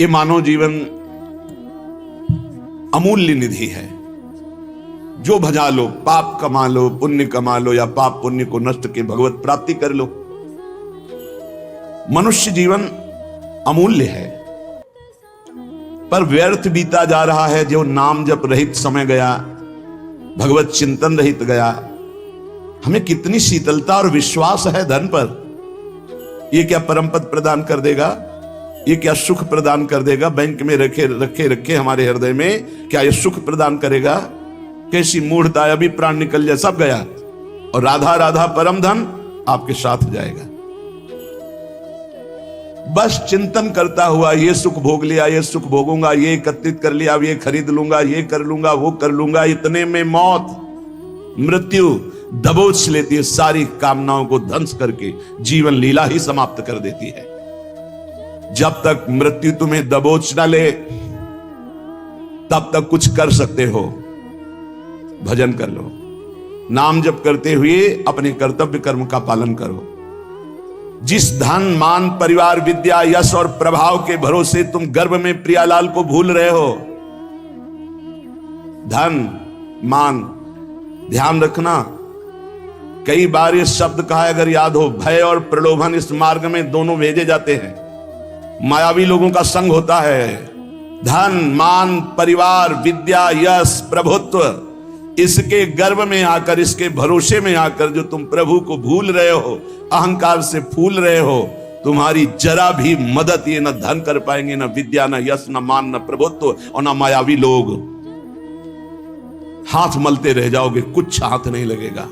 ये मानव जीवन अमूल्य निधि है। जो भजा लो, पाप कमा लो, पुण्य कमा लो, या पाप पुण्य को नष्ट के भगवत प्राप्ति कर लो। मनुष्य जीवन अमूल्य है, पर व्यर्थ बीता जा रहा है। जो नाम जप रहित समय गया, भगवत चिंतन रहित गया। हमें कितनी शीतलता और विश्वास है धन पर। ये क्या परम पद प्रदान कर देगा? ये क्या सुख प्रदान कर देगा? बैंक में रखे रखे रखे हमारे हृदय में क्या ये सुख प्रदान करेगा? कैसी मूढ़ता है, अभी प्राण निकल जाए सब गया। और राधा राधा परम धन आपके साथ जाएगा। बस चिंतन करता हुआ ये सुख भोग लिया, ये सुख भोगूंगा, ये एकत्रित कर लिया, अब ये खरीद लूंगा, ये कर लूंगा, वो कर लूंगा। इतने में मौत, मृत्यु दबोच लेती है, सारी कामनाओं को ध्वंस करके जीवन लीला ही समाप्त कर देती है। जब तक मृत्यु तुम्हें दबोच ना ले, तब तक कुछ कर सकते हो। भजन कर लो, नाम जप करते हुए अपने कर्तव्य कर्म का पालन करो। जिस धन मान परिवार विद्या यश और प्रभाव के भरोसे तुम गर्भ में प्रियालाल को भूल रहे हो। धन मान, ध्यान रखना, कई बार ये शब्द कहा अगर याद हो, भय और प्रलोभन इस मार्ग में दोनों भेजे जाते हैं। मायावी लोगों का संग होता है। धन मान परिवार विद्या यश प्रभुत्व, इसके गर्भ में आकर, इसके भरोसे में आकर जो तुम प्रभु को भूल रहे हो, अहंकार से फूल रहे हो, तुम्हारी जरा भी मदद ये न धन कर पाएंगे, न विद्या, न यश, न मान, न प्रभुत्व और न मायावी लोग। हाथ मलते रह जाओगे, कुछ हाथ नहीं लगेगा।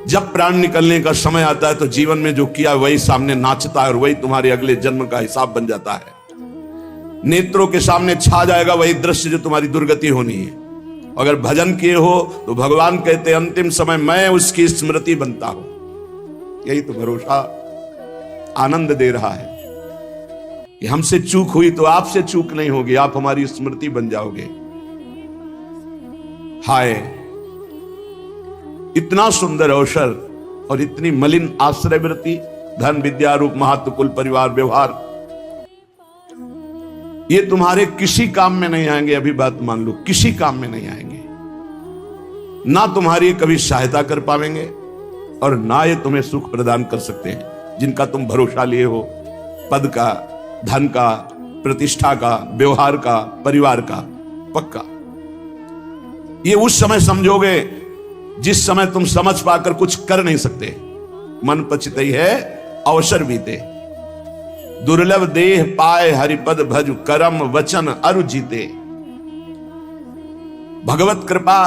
जब प्राण निकलने का समय आता है तो जीवन में जो किया वही सामने नाचता है और वही तुम्हारे अगले जन्म का हिसाब बन जाता है। नेत्रों के सामने छा जाएगा वही दृश्य जो तुम्हारी दुर्गति होनी है। अगर भजन किए हो तो भगवान कहते अंतिम समय मैं उसकी स्मृति बनता हूं। यही तो भरोसा आनंद दे रहा है कि हमसे चूक हुई तो आपसे चूक नहीं होगी, आप हमारी स्मृति बन जाओगे। हाय, इतना सुंदर अवसर और इतनी मलिन आश्रय वृत्ति, धन विद्या रूप महत्व कुल परिवार व्यवहार, ये तुम्हारे किसी काम में नहीं आएंगे। अभी बात मान लो, किसी काम में नहीं आएंगे। ना तुम्हारी कभी सहायता कर पाएंगे और ना ये तुम्हें सुख प्रदान कर सकते हैं जिनका तुम भरोसा लिए हो। पद का, धन का, प्रतिष्ठा का, व्यवहार का, परिवार का, पक्का ये उस समय समझोगे जिस समय तुम समझ पाकर कुछ कर नहीं सकते। मन पछतई है अवसर बीते। दुर्लभ देह पाए हरिपद भज, करम वचन अरु जीते। भगवत कृपा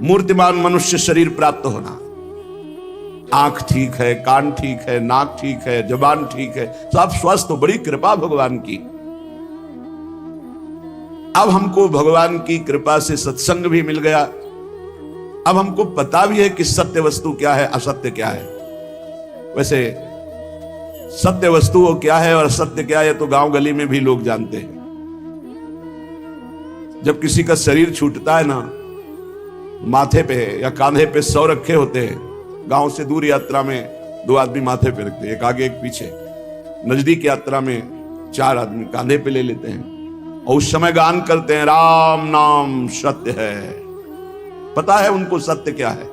मूर्तिमान मनुष्य शरीर प्राप्त होना। आंख ठीक है, कान ठीक है, नाक ठीक है, जुबान ठीक है, सब स्वस्थ हो, बड़ी कृपा भगवान की। अब हमको भगवान की कृपा से सत्संग भी मिल गया। अब हमको पता भी है कि सत्य वस्तु क्या है, असत्य क्या है। वैसे सत्य वस्तु वो क्या है और असत्य क्या है तो गांव गली में भी लोग जानते हैं। जब किसी का शरीर छूटता है ना, माथे पे या कांधे पे 100 रखे होते हैं। गांव से दूर यात्रा में 2 आदमी माथे पे रखते हैं, एक आगे एक पीछे। नजदीक यात्रा में 4 आदमी कांधे पे ले लेते हैं और उस समय गान करते हैं, राम नाम सत्य है। पता है उनको सत्य क्या है,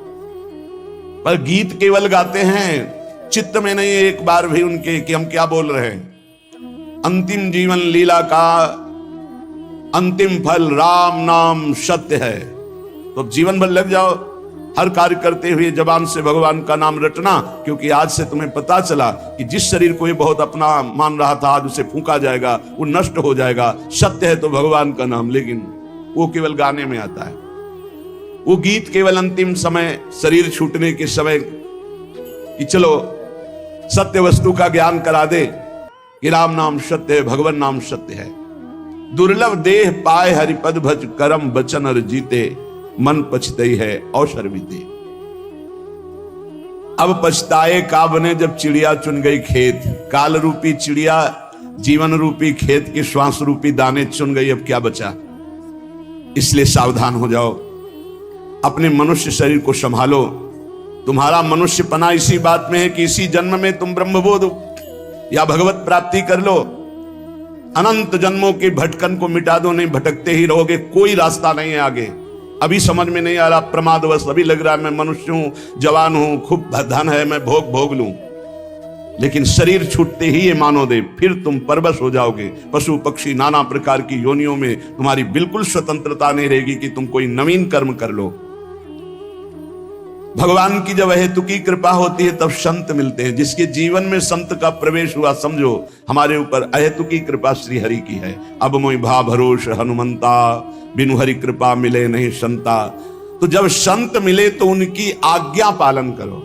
पर गीत केवल गाते हैं, चित्त में नहीं एक बार भी उनके कि हम क्या बोल रहे हैं। अंतिम जीवन लीला का अंतिम फल राम नाम सत्य है। तो जीवन भर लग जाओ हर कार्य करते हुए जबान से भगवान का नाम रटना, क्योंकि आज से तुम्हें पता चला कि जिस शरीर को ये बहुत अपना मान रहा था आज उसे फूंका जाएगा, वो नष्ट हो जाएगा। सत्य है तो भगवान का नाम, लेकिन वो केवल गाने में आता है। वो गीत केवल अंतिम समय, शरीर छूटने के समय कि चलो सत्य वस्तु का ज्ञान करा दे कि राम नाम सत्य है, भगवान नाम सत्य है। दुर्लभ देह पाए हरिपद भज, करम वचन और जीते। मन पछतई है अवसर बीते। अब पछताए का बने जब चिड़िया चुन गई खेत। काल रूपी चिड़िया जीवन रूपी खेत के श्वास रूपी दाने चुन गई, अब क्या बचा। इसलिए सावधान हो जाओ, अपने मनुष्य शरीर को संभालो। तुम्हारा मनुष्यपना इसी बात में है कि इसी जन्म में तुम ब्रह्मबोध या भगवत प्राप्ति कर लो, अनंत जन्मों के भटकन को मिटा दो, नहीं भटकते ही रहोगे, कोई रास्ता नहीं है आगे। अभी समझ में नहीं आ रहा, प्रमादवश अभी लग रहा है मैं मनुष्य हूं, जवान हूं, खूब धन है, मैं भोग लूं, लेकिन शरीर छूटते ही ये मानो दे, फिर तुम परवश हो जाओगे। पशु पक्षी नाना प्रकार की योनियों में तुम्हारी बिल्कुल स्वतंत्रता नहीं रहेगी कि तुम कोई नवीन कर्म कर लो। भगवान की जब अहेतुकी कृपा होती है तब संत मिलते हैं। जिसके जीवन में संत का प्रवेश हुआ, समझो हमारे ऊपर अहेतुकी कृपा श्री हरि की है। अब मोहि भा भरोस हनुमंता, बिनु हरि कृपा मिले नहीं संता। तो जब संत मिले तो उनकी आज्ञा पालन करो,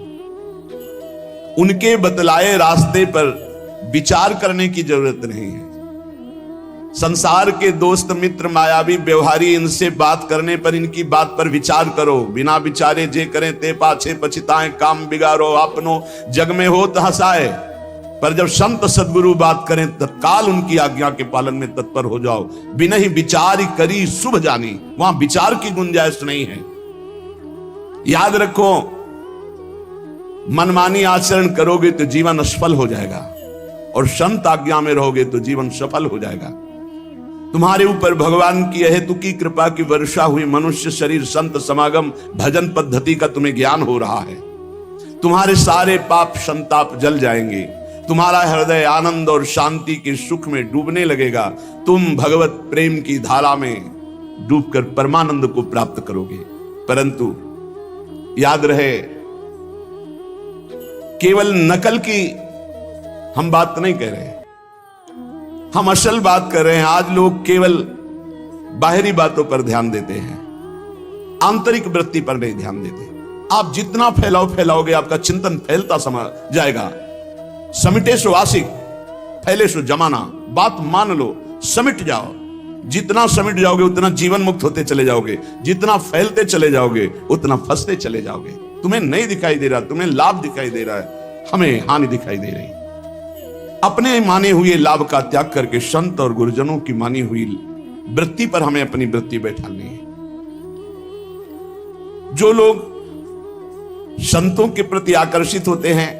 उनके बतलाए रास्ते पर विचार करने की जरूरत नहीं है। संसार के दोस्त मित्र मायावी व्यवहारी, इनसे बात करने पर इनकी बात पर विचार करो। बिना विचारे जे करें ते पाछे पछताएं, काम बिगाड़ो आपनो जग में हो तो हंसाए। पर जब संत सदगुरु बात करें तत्काल उनकी आज्ञा के पालन में तत्पर हो जाओ। बिना ही विचार करी शुभ जानी, वहां विचार की गुंजाइश नहीं है। याद रखो, मनमानी आचरण करोगे तो जीवन असफल हो जाएगा, और संत आज्ञा में रहोगे तो जीवन सफल हो जाएगा। तुम्हारे ऊपर भगवान की अहेतुकी कृपा की वर्षा हुई। मनुष्य शरीर, संत समागम, भजन पद्धति का तुम्हें ज्ञान हो रहा है। तुम्हारे सारे पाप संताप जल जाएंगे। तुम्हारा हृदय आनंद और शांति के सुख में डूबने लगेगा। तुम भगवत प्रेम की धारा में डूबकर परमानंद को प्राप्त करोगे। परंतु याद रहे, केवल नकल की हम बात नहीं कह रहे, हम असल बात कर रहे हैं। आज लोग केवल बाहरी बातों पर ध्यान देते हैं, आंतरिक वृत्ति पर नहीं ध्यान देते। आप जितना फैलाओगे आपका चिंतन फैलता समा जाएगा। समिटे सो आशिक, फैले सो जमाना। बात मान लो, समिट जाओ। जितना समिट जाओगे उतना जीवन मुक्त होते चले जाओगे, जितना फैलते चले जाओगे उतना फंसते चले जाओगे। तुम्हें नहीं दिखाई दे रहा, तुम्हें लाभ दिखाई दे रहा है, हमें हानि दिखाई दे रही। अपने माने हुए लाभ का त्याग करके संत और गुरुजनों की मानी हुई वृत्ति पर हमें अपनी वृत्ति बैठानी है। जो लोग संतों के प्रति आकर्षित होते हैं,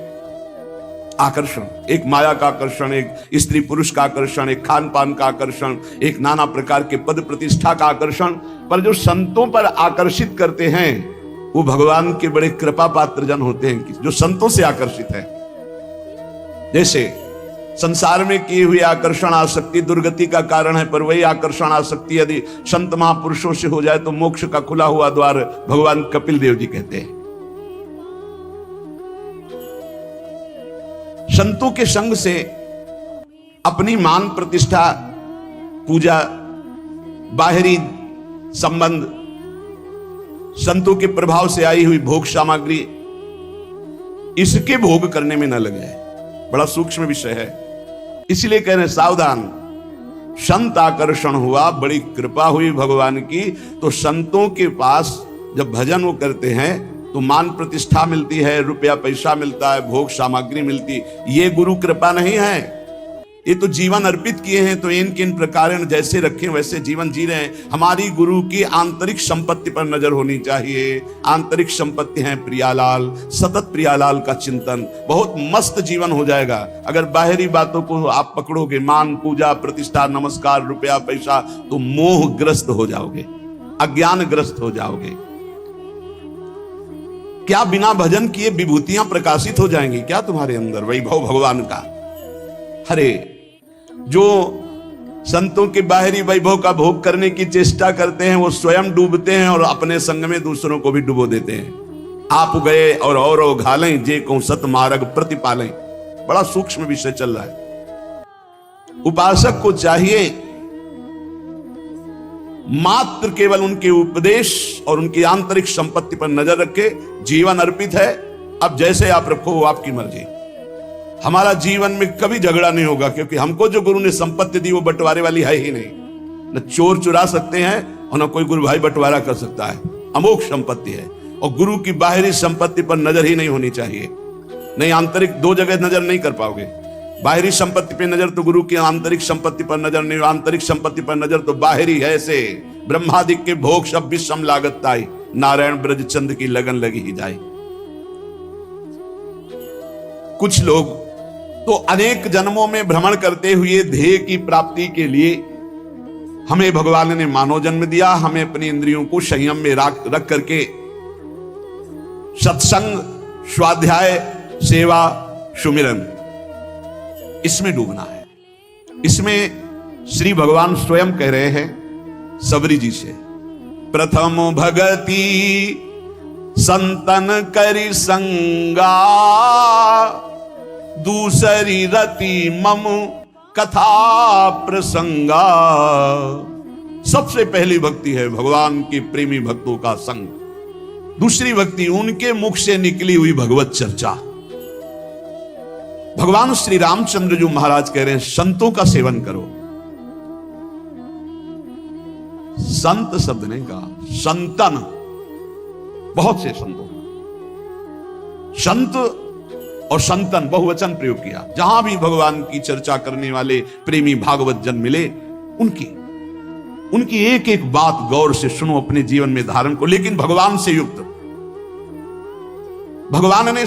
आकर्षण, एक माया का आकर्षण, एक स्त्री पुरुष का आकर्षण, एक खान पान का आकर्षण, एक नाना प्रकार के पद प्रतिष्ठा का आकर्षण, पर जो संतों पर आकर्षित करते हैं वो भगवान के बड़े कृपा पात्र जन होते हैं, जो संतों से आकर्षित है। जैसे संसार में किए हुए आकर्षण आसक्ति दुर्गति का कारण है, पर वही आकर्षण आसक्ति यदि संत महापुरुषों से हो जाए तो मोक्ष का खुला हुआ द्वार भगवान कपिल देव जी कहते हैं। संतों के संग से अपनी मान प्रतिष्ठा, पूजा, बाहरी संबंध, संतों के प्रभाव से आई हुई भोग सामग्री, इसके भोग करने में न लग जाए। बड़ा सूक्ष्म विषय है, इसलिए कह रहे सावधान। संत आकर्षण हुआ, बड़ी कृपा हुई भगवान की, तो संतों के पास जब भजन वो करते हैं तो मान प्रतिष्ठा मिलती है, रुपया पैसा मिलता है, भोग सामग्री मिलती। ये गुरु कृपा नहीं है, ये तो जीवन अर्पित किए हैं, तो इन किन प्रकार जैसे रखें वैसे जीवन जी रहे हैं। हमारी गुरु की आंतरिक संपत्ति पर नजर होनी चाहिए। आंतरिक संपत्ति है प्रियालाल, सतत प्रियालाल का चिंतन, बहुत मस्त जीवन हो जाएगा। अगर बाहरी बातों को आप पकड़ोगे, मान, पूजा, प्रतिष्ठा, नमस्कार, रुपया, पैसा, तो मोहग्रस्त हो जाओगे, अज्ञानग्रस्त हो जाओगे। क्या बिना भजन किए विभूतियां प्रकाशित हो जाएंगी क्या तुम्हारे अंदर, वैभव भगवान का? अरे जो संतों के बाहरी वैभव का भोग करने की चेष्टा करते हैं वो स्वयं डूबते हैं और अपने संग में दूसरों को भी डुबो देते हैं। आप गए और घालें जे को सत मार्ग प्रतिपालें। बड़ा सूक्ष्म विषय चल रहा है। उपासक को चाहिए मात्र केवल उनके उपदेश और उनकी आंतरिक संपत्ति पर नजर रखे। जीवन अर्पित है, अब जैसे आप रखो वो आपकी मर्जी। हमारा जीवन में कभी झगड़ा नहीं होगा, क्योंकि हमको जो गुरु ने संपत्ति दी वो बंटवारे वाली है ही नहीं। न चोर चुरा सकते हैं और न कोई गुरु भाई बंटवारा कर सकता है। अमोघ संपत्ति है, और गुरु की बाहरी संपत्ति पर नजर ही नहीं होनी चाहिए। नहीं, आंतरिक दो जगह नजर नहीं कर पाओगे। बाहरी संपत्ति पर नजर तो गुरु की आंतरिक संपत्ति पर नजर नहीं, आंतरिक संपत्ति पर नजर तो बाहरी है। ऐसे ब्रह्मादिक के भोग सब विषम लागत ताई, नारायण ब्रज चंद की लगन लगी ही जाए। कुछ लोग तो अनेक जन्मों में भ्रमण करते हुए ध्येय की प्राप्ति के लिए हमें भगवान ने मानव जन्म दिया। हमें अपनी इंद्रियों को संयम में रख करके सत्संग, स्वाध्याय, सेवा, सुमिरन, इसमें डूबना है। इसमें श्री भगवान स्वयं कह रहे हैं सबरी जी से, प्रथम भगति संतन करी संगा, दूसरी रति मम कथा प्रसंगा। सबसे पहली भक्ति है भगवान के प्रेमी भक्तों का संग, दूसरी भक्ति उनके मुख से निकली हुई भगवत चर्चा। भगवान श्री रामचंद्र जो महाराज कह रहे हैं संतों का सेवन करो। संत शब्द नहीं कहा, संतन, बहुत से संतों, संत और संतन बहुवचन प्रयोग किया। जहां भी भगवान की चर्चा करने वाले प्रेमी भागवत जन मिले, उनकी एक एक बात गौर से सुनो, अपने जीवन में धारण को, लेकिन भगवान से युक्त। भगवान ने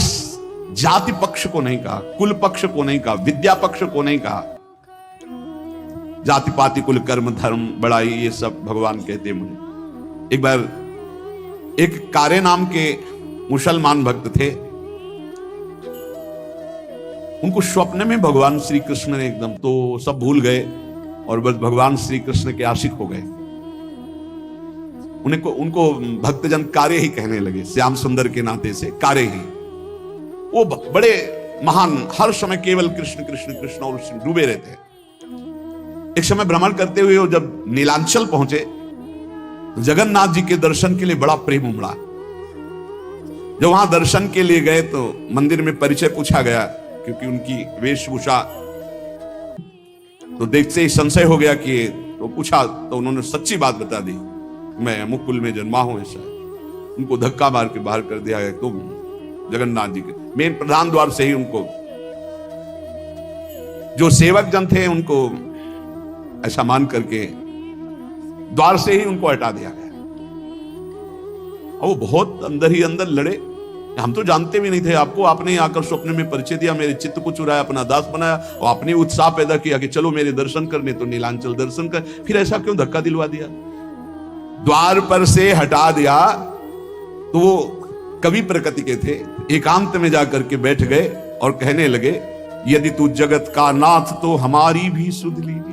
जाति पक्ष को नहीं कहा, कुल पक्ष को नहीं कहा, विद्या पक्ष को नहीं कहा। जाति पाति कुल कर्म धर्म बड़ाई ये सब भगवान कहते मुझे। एक बार एक कारे नाम के मुसलमान भक्त थे, उनको स्वप्न में भगवान श्री कृष्ण ने एकदम, तो सब भूल गए और बस भगवान श्री कृष्ण के आशिक हो गए। उनको भक्तजन कारे ही कहने लगे, श्याम सुंदर के नाते से कारे ही। वो बड़े महान, हर समय केवल कृष्ण कृष्ण कृष्ण और उसमें डूबे रहते हैं। एक समय भ्रमण करते हुए वो जब नीलांचल पहुंचे, जगन्नाथ जी के दर्शन के लिए बड़ा प्रेम उमड़ा। जब वहां दर्शन के लिए गए तो मंदिर में परिचय पूछा गया, क्योंकि उनकी वेशभूषा तो देखते ही संशय हो गया कि, तो पूछा तो उन्होंने सच्ची बात बता दी, मैं मुकुल में जन्मा हूं ऐसा। उनको धक्का मार के बाहर कर दिया गया। तुम जगन्नाथ जी के मेन प्रधान द्वार से ही उनको, जो सेवक जन थे उनको ऐसा मान करके द्वार से ही उनको हटा दिया गया। और वो बहुत अंदर ही अंदर लड़े, हम तो जानते भी नहीं थे आपको, आपने आकर स्वप्न में परिचय दिया, मेरे चित्त को चुराया, अपना दास बनाया और आपने उत्साह पैदा किया कि चलो मेरे दर्शन करने, तो नीलांचल दर्शन कर। फिर ऐसा क्यों धक्का दिलवा दिया, द्वार पर से हटा दिया? तो वो कवि प्रकृति के थे, एकांत में जाकर के बैठ गए और कहने लगे, यदि तू जगत का नाथ तो हमारी भी सुध लीजिए।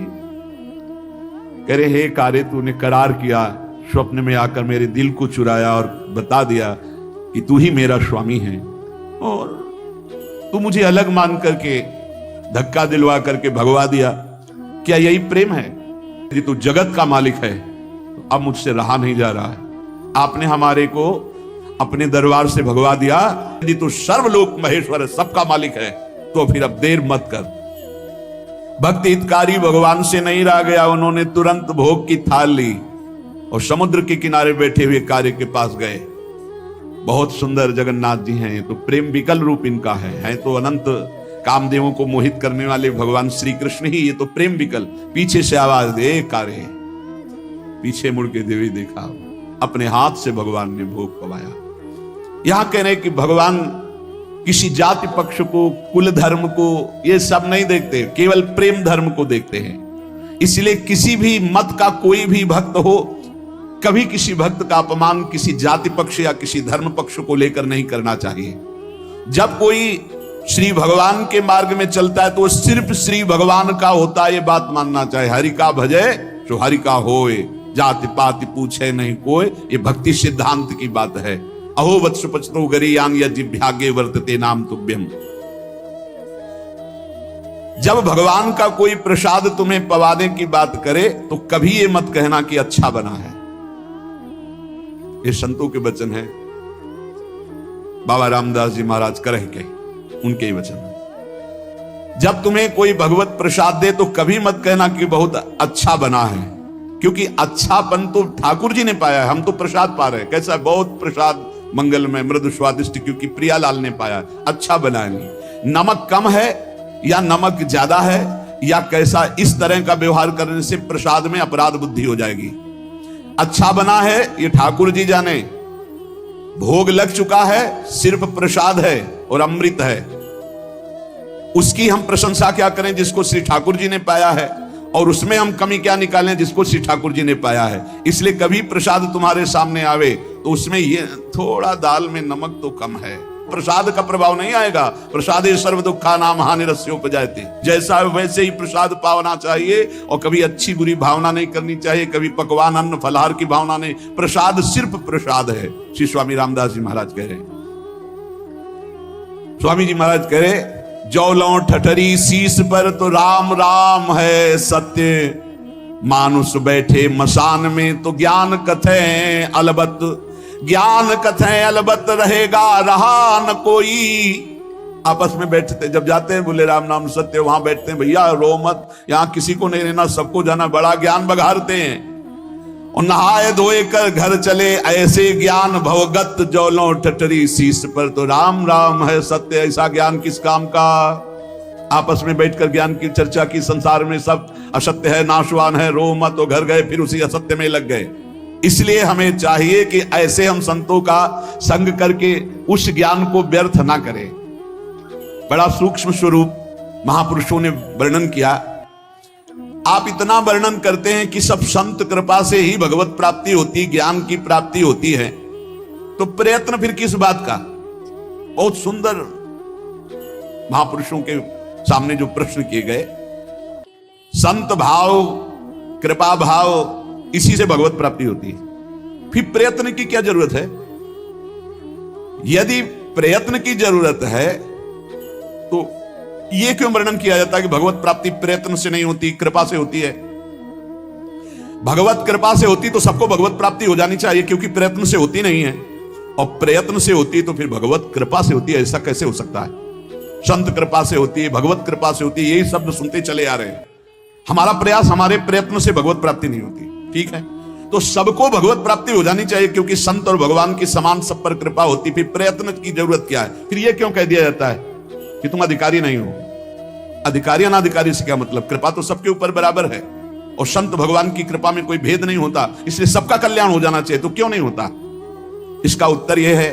कह रहे हे कारे, तूने करार किया, स्वप्न में आकर मेरे दिल को चुराया और बता दिया कि तू ही मेरा स्वामी है, और तू मुझे अलग मान करके धक्का दिलवा करके भगवा दिया। क्या यही प्रेम है? यदि तू जगत का मालिक है तो अब मुझसे रहा नहीं जा रहा है। आपने हमारे को अपने दरबार से भगवा दिया। यदि तू सर्वलोक महेश्वर सबका मालिक है तो फिर अब देर मत कर। भक्त हितकारी भगवान से नहीं रह गया, उन्होंने तुरंत भोग की थाल ली और समुद्र के किनारे बैठे हुए कार्य के पास गए। बहुत सुंदर जगन्नाथ जी हैं, तो प्रेम विकल रूप इनका है तो अनंत कामदेवों को मोहित करने वाले भगवान श्री कृष्ण ही, ये तो प्रेम विकल। पीछे से आवाज दे कारे, पीछे मुड़ के देवी देखा, अपने हाथ से भगवान ने भोग पवाया। यहां कह रहे कि भगवान किसी जाति पक्ष को, कुल धर्म को, ये सब नहीं देखते, केवल प्रेम धर्म को देखते हैं। इसलिए किसी भी मत का कोई भी भक्त हो, कभी किसी भक्त का अपमान किसी जाति पक्ष या किसी धर्म पक्ष को लेकर नहीं करना चाहिए। जब कोई श्री भगवान के मार्ग में चलता है तो सिर्फ श्री भगवान का होता है, ये बात मानना चाहिए। हरि का भजे जो हरि का होए, जाति पाति पूछे नहीं कोई, ये भक्ति सिद्धांत की बात है। अहो वत्स पचतो गरीयान या जिभ्यागे वर्तते नाम तुभ्यम। जब भगवान का कोई प्रसाद तुम्हें पवाने की बात करे तो कभी ये मत कहना कि अच्छा बना है। ये संतों के वचन है, बाबा रामदास जी महाराज करह के उनके ही वचन है। जब तुम्हें कोई भगवत प्रसाद दे तो कभी मत कहना कि बहुत अच्छा बना है, क्योंकि अच्छापन तो ठाकुर जी ने पाया है, हम तो प्रसाद पा रहे हैं। कैसा बहुत प्रसाद मंगलमय मृदु स्वादिष्ट, क्योंकि प्रियालाल ने पाया, अच्छा बना नहीं। नमक कम है या नमक ज्यादा है या कैसा, इस तरह का व्यवहार करने से प्रसाद में अपराध बुद्धि हो जाएगी। अच्छा बना है ये ठाकुर जी जाने, भोग लग चुका है, सिर्फ प्रसाद है और अमृत है। उसकी हम प्रशंसा क्या करें जिसको श्री ठाकुर जी ने पाया है, और उसमें हम कमी क्या निकालें जिसको श्री ठाकुर जी ने पाया है। इसलिए कभी प्रसाद तुम्हारे सामने आवे तो उसमें ये थोड़ा दाल में नमक तो कम है, प्रसाद का प्रभाव नहीं आएगा। प्रसादे सर्व दुखा नाम हानिरस्योपजायते, जैसा वैसे ही प्रसाद पावना चाहिए, और कभी अच्छी बुरी भावना नहीं करनी चाहिए, कभी पकवान अन्न फलहार की भावना नहीं। प्रसाद सिर्फ प्रसाद है। श्री स्वामी रामदास जी महाराज कह रहे हैं, स्वामी जी महाराज कह रहे, जौलों ठठरी शीश पर तो राम राम है सत्य, मानुष बैठे मसान में तो ज्ञान कथे अलबत, ज्ञान कथे अलबत रहेगा रहा न कोई। आपस में बैठते जब जाते हैं बोले राम नाम सत्य, वहां बैठते हैं भैया रो मत, यहां किसी को नहीं रहना, सबको जाना, बड़ा ज्ञान बघारते हैं। और नहाए धोए कर घर चले ऐसे ज्ञान भवगत, जौलों ठठरी शीश पर तो राम राम है सत्य। ऐसा ज्ञान किस काम का? आपस में बैठकर ज्ञान की चर्चा की, संसार में सब असत्य है, नाशवान है, रो मत, तो घर गए फिर उसी असत्य में लग गए। इसलिए हमें चाहिए कि ऐसे हम संतों का संग करके उस ज्ञान को व्यर्थ ना करें। बड़ा सूक्ष्म स्वरूप महापुरुषों ने वर्णन किया। आप इतना वर्णन करते हैं कि सब संत कृपा से ही भगवत प्राप्ति होती, ज्ञान की प्राप्ति होती है, तो प्रयत्न फिर किस बात का? बहुत सुंदर महापुरुषों के सामने जो प्रश्न किए गए, संत भाव, कृपा भाव, इसी से भगवत प्राप्ति होती है। फिर प्रयत्न की क्या जरूरत है? यदि प्रयत्न की जरूरत है तो यह क्यों वर्णन किया जाता है कि भगवत प्राप्ति प्रयत्न से नहीं होती, कृपा से होती है? भगवत कृपा से होती तो सबको भगवत प्राप्ति हो जानी चाहिए, क्योंकि प्रयत्न से होती नहीं है। और प्रयत्न से होती तो फिर भगवत कृपा से होती है, ऐसा कैसे हो सकता है? संत कृपा से होती है, भगवत कृपा से होती है, यही शब्द सुनते चले आ रहे हैं। हमारा प्रयास, हमारे प्रयत्न से भगवत प्राप्ति नहीं होती, ठीक है? तो सबको भगवत प्राप्ति हो जानी चाहिए, क्योंकि संत और भगवान की समान सब पर कृपा होती, फिर प्रयत्न की जरूरत क्या है? फिर यह क्यों कह दिया जाता है कि तुम अधिकारी नहीं हो? अधिकारी अनाधिकारी से क्या मतलब? कृपा तो सबके ऊपर बराबर है, और संत भगवान की कृपा में कोई भेद नहीं होता, इसलिए सबका कल्याण हो जाना चाहिए। तो क्यों नहीं होता? इसका उत्तर यह है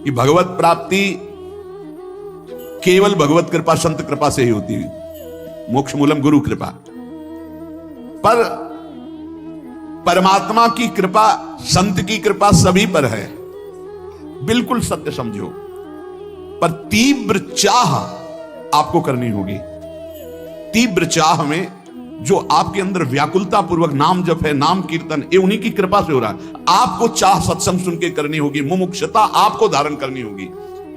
कि भगवत प्राप्ति केवल भगवत कृपा, संत कृपा से ही होती है, मोक्ष मूलम गुरु कृपा। पर परमात्मा की कृपा, संत की कृपा सभी पर है, बिल्कुल सत्य समझो। पर तीव्र चाह आपको करनी होगी। तीव्र चाह में जो आपके अंदर व्याकुलता पूर्वक नाम जप है, नाम कीर्तन, ये उन्हीं की कृपा से हो रहा है। आपको चाह सत्संग सुन के करनी होगी, मुमुक्षुता आपको धारण करनी होगी।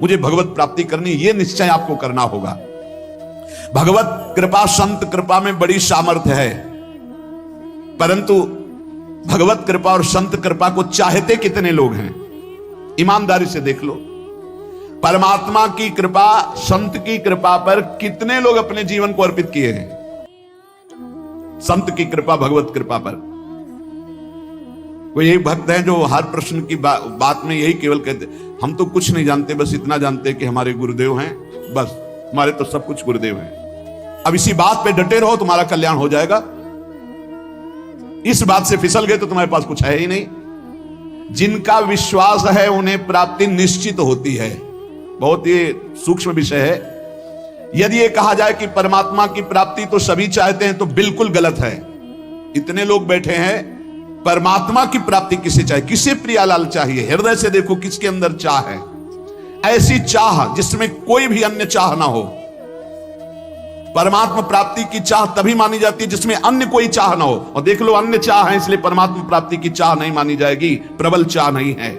मुझे भगवत प्राप्ति करनी, ये निश्चय आपको करना होगा। भगवत कृपा, संत कृपा में बड़ी सामर्थ्य है, परंतु भगवत कृपा और संत कृपा को चाहते कितने लोग हैं? ईमानदारी से देख लो। परमात्मा की कृपा, संत की कृपा पर कितने लोग अपने जीवन को अर्पित किए हैं? संत की कृपा, भगवत कृपा पर कोई यही भक्त हैं जो हर प्रश्न की बात में यही केवल कहते, हम तो कुछ नहीं जानते, बस इतना जानते कि हमारे गुरुदेव हैं, बस हमारे तो सब कुछ गुरुदेव हैं। अब इसी बात पे डटे रहो, तुम्हारा कल्याण हो जाएगा। इस बात से फिसल गए तो तुम्हारे पास कुछ है ही नहीं। जिनका विश्वास है उन्हें प्राप्ति निश्चित होती है। बहुत ही सूक्ष्म विषय है। यदि ये कहा जाए कि परमात्मा की प्राप्ति तो सभी चाहते हैं तो बिल्कुल गलत है। इतने लोग बैठे हैं, परमात्मा की प्राप्ति किसे चाहिए? किसे प्रियालाल चाहिए? हृदय से देखो किसके अंदर चाह है। ऐसी चाह जिसमें कोई भी अन्य चाह ना हो। परमात्मा प्राप्ति की चाह तभी मानी जाती है जिसमें अन्य कोई चाह ना हो। और देख लो, अन्य चाह है, इसलिए परमात्मा प्राप्ति की चाह नहीं मानी जाएगी, प्रबल चाह नहीं है।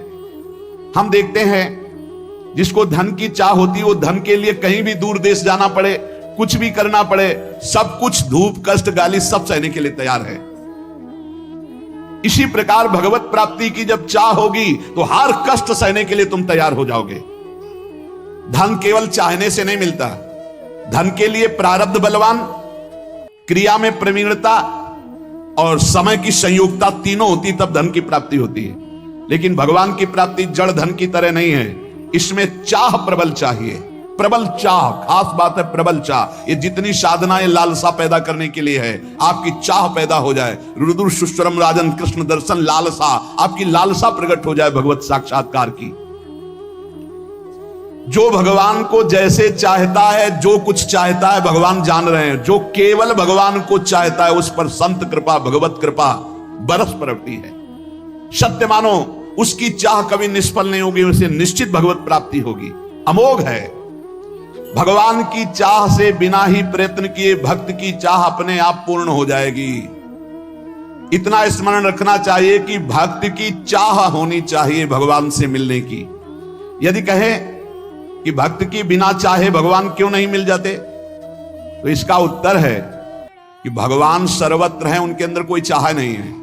हम देखते हैं जिसको धन की चाह होती है, वो धन के लिए कहीं भी दूर देश जाना पड़े, कुछ भी करना पड़े, सब कुछ, धूप कष्ट गाली सब सहने के लिए तैयार है। इसी प्रकार भगवत प्राप्ति की जब चाह होगी तो हर कष्ट सहने के लिए तुम तैयार हो जाओगे। धन केवल चाहने से नहीं मिलता। धन के लिए प्रारब्ध बलवान, क्रिया में प्रवीणता और समय की संयोगता तीनों होती, तब धन की प्राप्ति होती है। लेकिन भगवान की प्राप्ति जड़ धन की तरह नहीं है। इसमें चाह प्रबल चाहिए, प्रबल चाह, खास बात है प्रबल चाह। ये जितनी साधनाएं लालसा पैदा करने के लिए है, आपकी चाह पैदा हो जाए। रुद्र सुश्वरम राजन कृष्ण दर्शन लालसा, आपकी लालसा प्रकट हो जाए भगवत साक्षात्कार की। जो भगवान को जैसे चाहता है, जो कुछ चाहता है भगवान जान रहे हैं। जो केवल भगवान को चाहता है उस पर संत कृपा, भगवत कृपा बरस पड़ती है। सत्य मानो, उसकी चाह कभी निष्फल नहीं होगी, उसे निश्चित भगवत प्राप्ति होगी। अमोघ है। भगवान की चाह से बिना ही प्रयत्न किए भक्त की चाह अपने आप पूर्ण हो जाएगी। इतना स्मरण रखना चाहिए कि भक्त की चाह होनी चाहिए भगवान से मिलने की। यदि कहें कि भक्त की बिना चाहे भगवान क्यों नहीं मिल जाते, तो इसका उत्तर है कि भगवान सर्वत्र हैं, उनके अंदर कोई चाह नहीं है।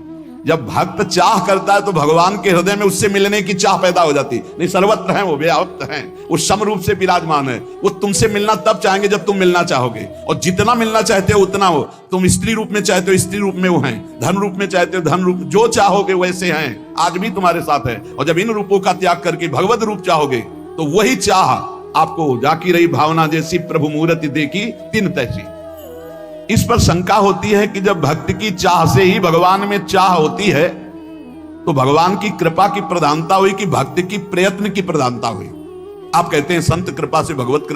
जब भक्त चाह करता है तो भगवान के हृदय में उससे मिलने की चाह पैदा हो जाती। नहीं, सर्वत्र हैं, वो व्याप्त हैं, वो समरूप से विराजमान है। वो तुमसे मिलना तब चाहेंगे जब तुम मिलना चाहोगे, और जितना मिलना चाहते हो उतना हो। तुम स्त्री रूप में चाहते हो, स्त्री रूप में वो हैं। धन रूप में चाहते हो, धन रूप, जो चाहोगे वैसे हैं, आज भी तुम्हारे साथ है। और जब इन रूपों का त्याग करके भगवत रूप चाहोगे तो वही चाह आपको जाकी रही भावना जैसी प्रभु मूर्ति देखी तीन तैसी। इस पर शंका होती है कि जब भक्ति की चाह से ही भगवान में चाह होती है तो भगवान की कृपा की प्रधानता हुई कि भक्ति की प्रयत्न की प्रधानता हुई। आप कहते हैं संत कृपा से भगवत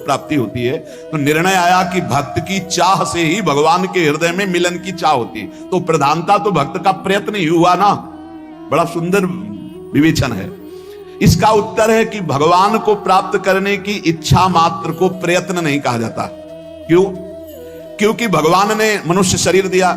प्राप्ति होती है, तो निर्णय आया कि भक्त की चाह से ही भगवान के हृदय में मिलन की चाह होती है। तो प्रधानता तो भक्त का प्रयत्न ही हुआ ना। बड़ा सुंदर विवेचन है। इसका उत्तर है कि भगवान को प्राप्त करने की इच्छा मात्र को प्रयत्न नहीं कहा जाता। क्यों? क्योंकि भगवान ने मनुष्य शरीर दिया,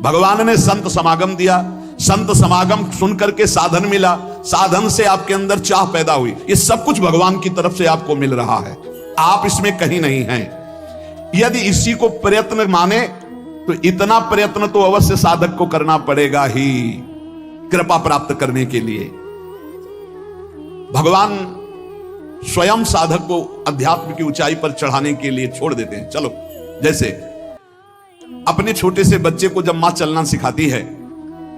भगवान ने संत समागम दिया, संत समागम सुन करके साधन मिला, साधन से आपके अंदर चाह पैदा हुई। ये सब कुछ भगवान की तरफ से आपको मिल रहा है, आप इसमें कहीं नहीं हैं। यदि इसी को प्रयत्न माने तो इतना प्रयत्न तो अवश्य साधक को करना पड़ेगा ही कृपा प्राप्त करने के लिए। भगवान स्वयं साधक को अध्यात्म की ऊंचाई पर चढ़ाने के लिए छोड़ देते हैं। चलो, जैसे अपने छोटे से बच्चे को जब मां चलना सिखाती है,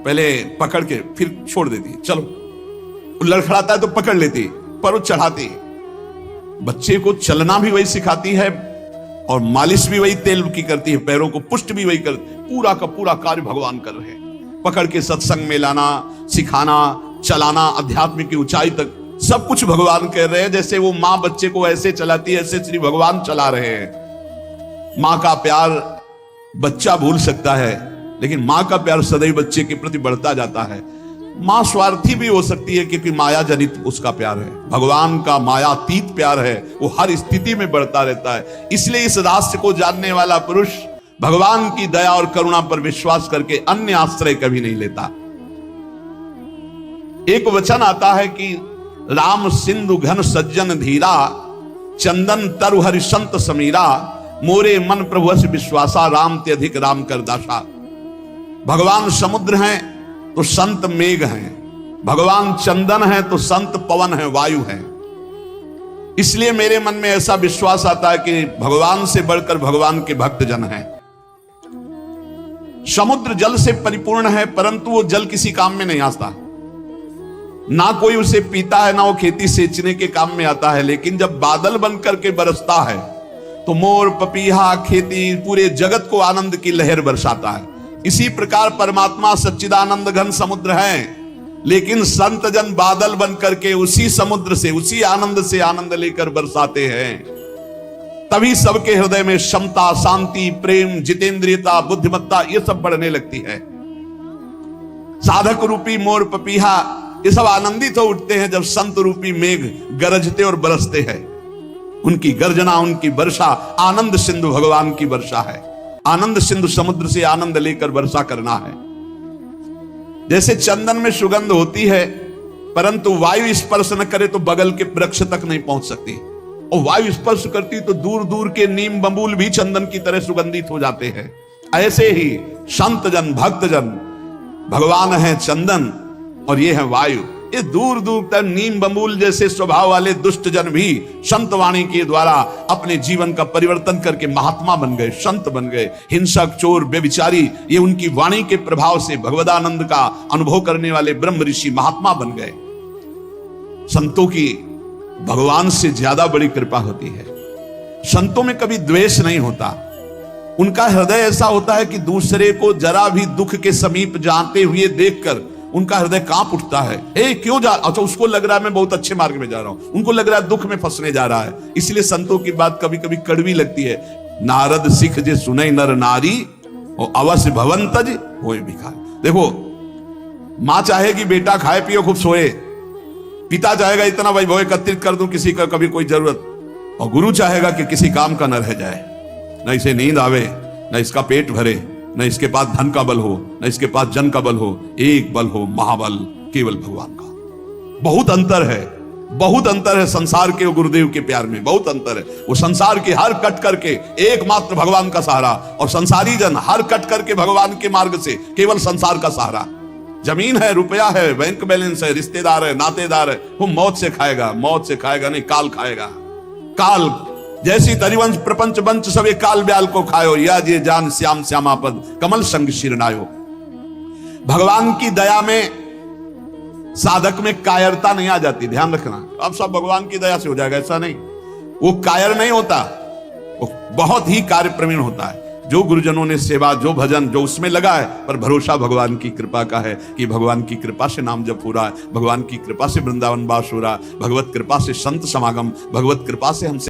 पहले पकड़ के फिर छोड़ देती है, चलो। वो लड़खड़ाता है तो पकड़ लेती, पर वो चढ़ाती। बच्चे को चलना भी वही सिखाती है और मालिश भी वही तेल की करती है, पैरों को पुष्ट भी वही करती। पूरा का पूरा कार्य भगवान कर रहे हैं। पकड़ के सत्संग में लाना, सिखाना, चलाना, अध्यात्म की ऊंचाई तक सब कुछ भगवान कर रहे हैं। जैसे वो मां बच्चे को ऐसे चलाती है, ऐसे श्री भगवान चला रहे हैं। मां का प्यार बच्चा भूल सकता है, लेकिन मां का प्यार सदैव बच्चे के प्रति बढ़ता जाता है। मां स्वार्थी भी हो सकती है क्योंकि माया जनित उसका प्यार है। भगवान का मायातीत प्यार है, वो हर स्थिति में बढ़ता रहता है। इसलिए इस रहस्य को जानने वाला पुरुष भगवान की दया और करुणा पर विश्वास करके अन्य आश्रय कभी नहीं लेता। एक वचन आता है कि राम सिंधु घन सज्जन धीरा, चंदन तरु हरि संत समीरा, मोरे मन प्रभु से विश्वासा, राम ते अधिक राम कर दासा। भगवान समुद्र हैं तो संत मेघ हैं, भगवान चंदन हैं तो संत पवन है, वायु है। इसलिए मेरे मन में ऐसा विश्वास आता है कि भगवान से बढ़कर भगवान के भक्त जन हैं। समुद्र जल से परिपूर्ण है, परंतु वो जल किसी काम में नहीं आता, ना कोई उसे पीता है, ना वो खेती सींचने के काम में आता है। लेकिन जब बादल बनकर के बरसता है तो मोर, पपीहा, खेती, पूरे जगत को आनंद की लहर बरसाता है। इसी प्रकार परमात्मा सच्चिदानंद घन समुद्र है, लेकिन संत जन बादल बनकर के उसी समुद्र से, उसी आनंद से आनंद लेकर बरसाते हैं। तभी सबके हृदय में क्षमता, शांति, प्रेम, जितेंद्रियता, बुद्धिमत्ता ये सब बढ़ने लगती है। साधक रूपी मोर, पपीहा ये सब आनंदित हो उठते हैं जब संत रूपी मेघ गरजते और बरसते हैं। उनकी गर्जना, उनकी वर्षा आनंद सिंधु भगवान की वर्षा है। आनंद सिंधु समुद्र से आनंद लेकर वर्षा करना है। जैसे चंदन में सुगंध होती है, परंतु वायु स्पर्श न करे तो बगल के वृक्ष तक नहीं पहुंच सकती, और वायु स्पर्श करती तो दूर दूर के नीम बबूल भी चंदन की तरह सुगंधित हो जाते हैं। ऐसे ही संत जन, भक्त जन, भगवान है चंदन और ये है वायु। ये दूर दूर तक नीम बबूल जैसे स्वभाव वाले दुष्ट जन भी संत वाणी के द्वारा अपने जीवन का परिवर्तन करके महात्मा बन गए, संत बन गए। हिंसक, चोर, बेविचारी ये उनकी वाणी के प्रभाव से भगवदानंद का अनुभव करने वाले ब्रह्म ऋषि महात्मा बन गए। संतों की भगवान से ज्यादा बड़ी कृपा होती है। संतों में कभी द्वेष नहीं होता। उनका हृदय ऐसा होता है कि दूसरे को जरा भी दुख के समीप जाते हुए देखकर उनका हृदय कांप उठता है। क्यों जा, अच्छा उसको लग रहा है मैं बहुत अच्छे मार्ग में जा रहा हूं, उनको लग रहा है दुख में फंसने जा रहा है। इसलिए संतों की बात कभी कभी कड़वी लगती है। नारद सिख जे सुनई नर नारी और अवश्य भवंतज होए भिखारी। देखो, मां चाहेगी बेटा खाए पिए खूब सोए, पिता चाहेगा इतना वैभव एकत्रित कर दूं किसी का कभी कोई जरूरत, और गुरु चाहेगा कि किसी काम का न रह जाए, न इसे नींद आवे, न इसका पेट भरे, न इसके पास धन का बल हो, न इसके पास जन का बल हो। एक बल हो महाबल, केवल भगवान का। बहुत अंतर है, बहुत अंतर है संसार के और गुरुदेव के प्यार में, बहुत अंतर है। वो संसार के हर कट करके एकमात्र भगवान का सहारा, और संसारी जन हर कट करके भगवान के मार्ग से केवल संसार का सहारा। जमीन है, रुपया है, बैंक बैलेंस है, रिश्तेदार है, नातेदार है, वो मौत से खाएगा, मौत से खाएगा नहीं, काल खाएगा। काल जैसी तरिवंश प्रपंच बंच सबे काल ब्याल को खायो, या जे जान श्याम श्यामापद कमल संग शिरनायो। भगवान की दया में साधक में कायरता नहीं आ जाती, ध्यान रखना। अब सब भगवान की दया से हो जाएगा ऐसा नहीं, वो कायर नहीं होता, वो बहुत ही कार्य प्रवीण होता है। जो गुरुजनों ने सेवा, जो भजन, जो उसमें लगा है, पर भरोसा भगवान की कृपा का है कि भगवान की कृपा से नाम जप हो रहा है, भगवान की कृपा से वृंदावन वास हो रहा है, भगवत कृपा से संत समागम, भगवत कृपा से हमसे